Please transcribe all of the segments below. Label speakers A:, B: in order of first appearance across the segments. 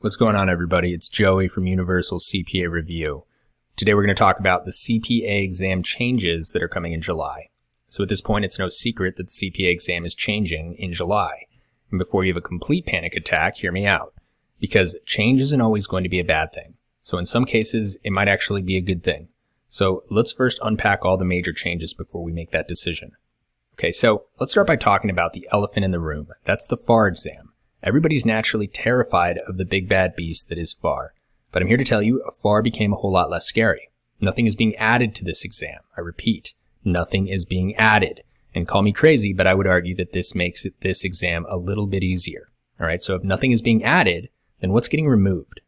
A: What's going on, everybody? It's Joey from Universal CPA Review. Today we're going to talk about the CPA exam changes that are coming in July. So at this point, it's no secret that the CPA exam is changing in July. And before you have a complete panic attack, hear me out. Because change isn't always going to be a bad thing. So in some cases, it might actually be a good thing. So let's first unpack all the major changes before we make that decision. Okay, so let's start by talking about the elephant in the room. That's the FAR exam. Everybody's naturally terrified of the big bad beast that is FAR. But I'm here to tell you, FAR became a whole lot less scary. Nothing is being added to this exam. I repeat, nothing is being added. And call me crazy, but I would argue that this makes this exam a little bit easier. All right, so if nothing is being added, then what's getting removed?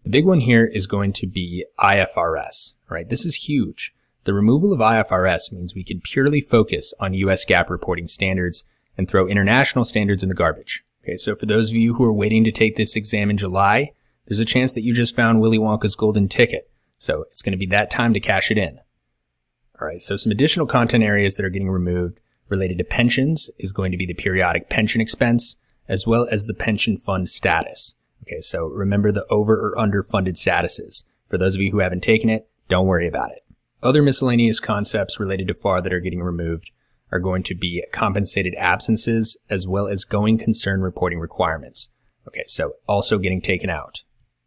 A: The big one here is going to be IFRS. All right, this is huge. The removal of IFRS means we can purely focus on US GAAP reporting standards and throw international standards in the garbage. Okay, so for those of you who are waiting to take this exam in July, there's a chance that you just found Willy Wonka's golden ticket. So it's going to be that time to cash it in. All right, so some additional content areas that are getting removed related to pensions is going to be the periodic pension expense, as well as the pension fund status. Okay, so remember the over or under funded statuses. For those of you who haven't taken it, don't worry about it. Other miscellaneous concepts related to FAR that are getting removed are going to be compensated absences, as well as going concern reporting requirements. Okay, so also getting taken out.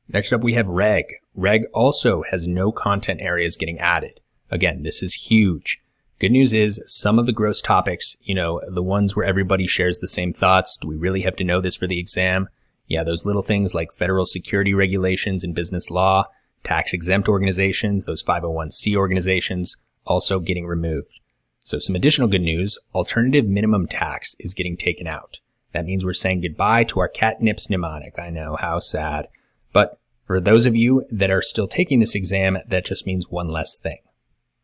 A: Next up, we have Reg. Reg also has no content areas getting added. Again, this is huge. Good news is some of the gross topics, the ones where everybody shares the same thoughts. Do we really have to know this for the exam? Yeah, those little things like federal security regulations and business law, tax-exempt organizations, those 501c organizations, also getting removed. So some additional good news, alternative minimum tax is getting taken out. That means we're saying goodbye to our catnip mnemonic. I know, how sad. But for those of you that are still taking this exam, that just means one less thing.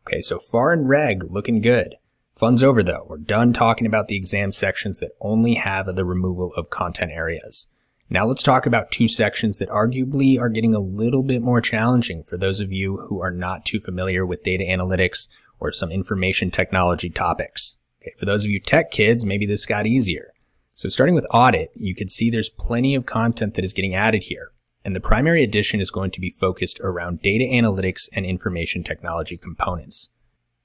A: Okay, so FAR and Reg looking good. Fun's over though. We're done talking about the exam sections that only have the removal of content areas. Now let's talk about two sections that arguably are getting a little bit more challenging for those of you who are not too familiar with data analytics or some information technology topics. Okay, for those of you tech kids, maybe this got easier. So starting with Audit, you can see there's plenty of content that is getting added here. And the primary addition is going to be focused around data analytics and information technology components.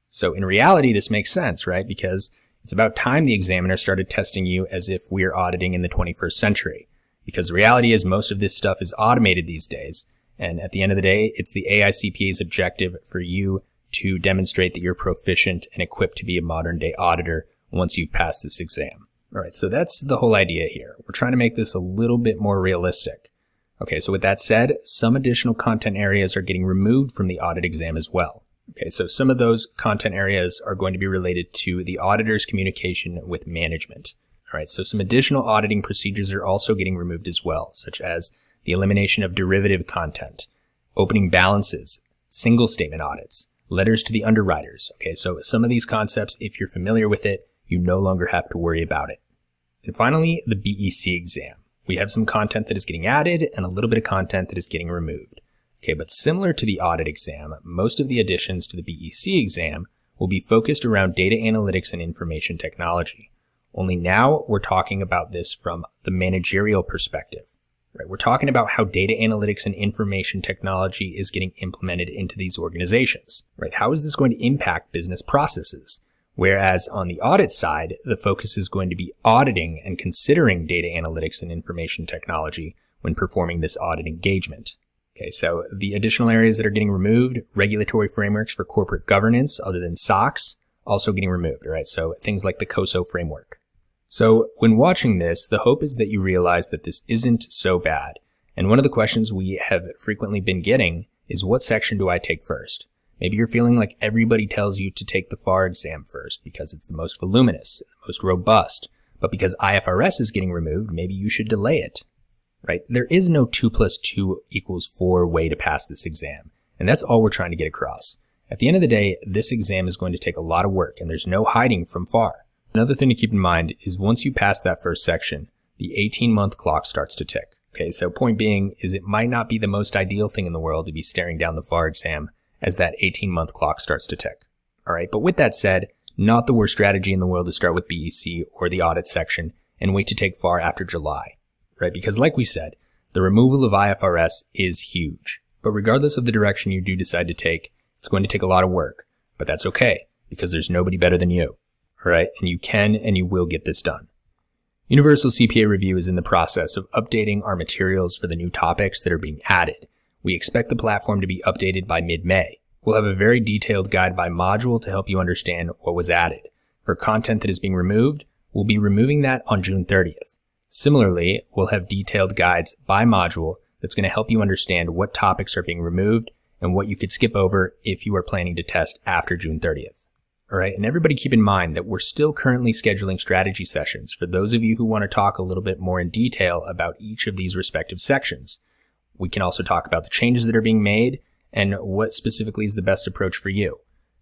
A: So in reality, this makes sense, right? Because it's about time the examiner started testing you as if we're auditing in the 21st century. Because the reality is most of this stuff is automated these days. And at the end of the day, it's the AICPA's objective for you to demonstrate that you're proficient and equipped to be a modern day auditor once you've passed this exam. All right, so that's the whole idea here. We're trying to make this a little bit more realistic. Okay, so with that said, some additional content areas are getting removed from the audit exam as well. Okay, so some of those content areas are going to be related to the auditor's communication with management. All right, so some additional auditing procedures are also getting removed as well, such as the elimination of derivative content, opening balances, single statement audits, letters to the underwriters. Okay, so some of these concepts, if you're familiar with it, you no longer have to worry about it. And finally, the BEC exam. We have some content that is getting added and a little bit of content that is getting removed. Okay, but similar to the audit exam, most of the additions to the BEC exam will be focused around data analytics and information technology. Only now we're talking about this from the managerial perspective. Right? We're talking about how data analytics and information technology is getting implemented into these organizations. Right? How is this going to impact business processes? Whereas on the audit side, the focus is going to be auditing and considering data analytics and information technology when performing this audit engagement. Okay, so the additional areas that are getting removed, regulatory frameworks for corporate governance other than SOX, also getting removed, right? So things like the COSO framework. So when watching this, the hope is that you realize that this isn't so bad. And one of the questions we have frequently been getting is, what section do I take first? Maybe you're feeling like everybody tells you to take the FAR exam first because it's the most voluminous, the most robust. But because IFRS is getting removed, maybe you should delay it, right? There is no 2 + 2 = 4 way to pass this exam. And that's all we're trying to get across. At the end of the day, this exam is going to take a lot of work and there's no hiding from FAR. Another thing to keep in mind is once you pass that first section, the 18-month clock starts to tick. Okay, so point being is it might not be the most ideal thing in the world to be staring down the FAR exam as that 18-month clock starts to tick. All right, but with that said, not the worst strategy in the world to start with BEC or the audit section and wait to take FAR after July, right? Because like we said, The removal of IFRS is huge, but regardless of the direction you do decide to take, it's going to take a lot of work, but that's okay because there's nobody better than you. All right, and you can and you will get this done. Universal CPA Review is in the process of updating our materials for the new topics that are being added. We expect the platform to be updated by mid-May. We'll have a very detailed guide by module to help you understand what was added. For content that is being removed, we'll be removing that on June 30th. Similarly, we'll have detailed guides by module that's going to help you understand what topics are being removed and what you could skip over if you are planning to test after June 30th. All right, and everybody keep in mind that we're still currently scheduling strategy sessions for those of you who want to talk a little bit more in detail about each of these respective sections. We can also talk about the changes that are being made and what specifically is the best approach for you.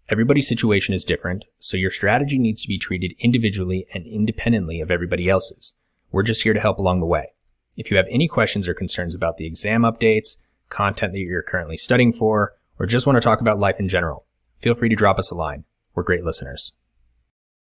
A: Everybody's situation is different, so your strategy needs to be treated individually and independently of everybody else's. We're just here to help along the way. If you have any questions or concerns about the exam updates, content that you're currently studying for, or just want to talk about life in general, feel free to drop us a line. We're great listeners.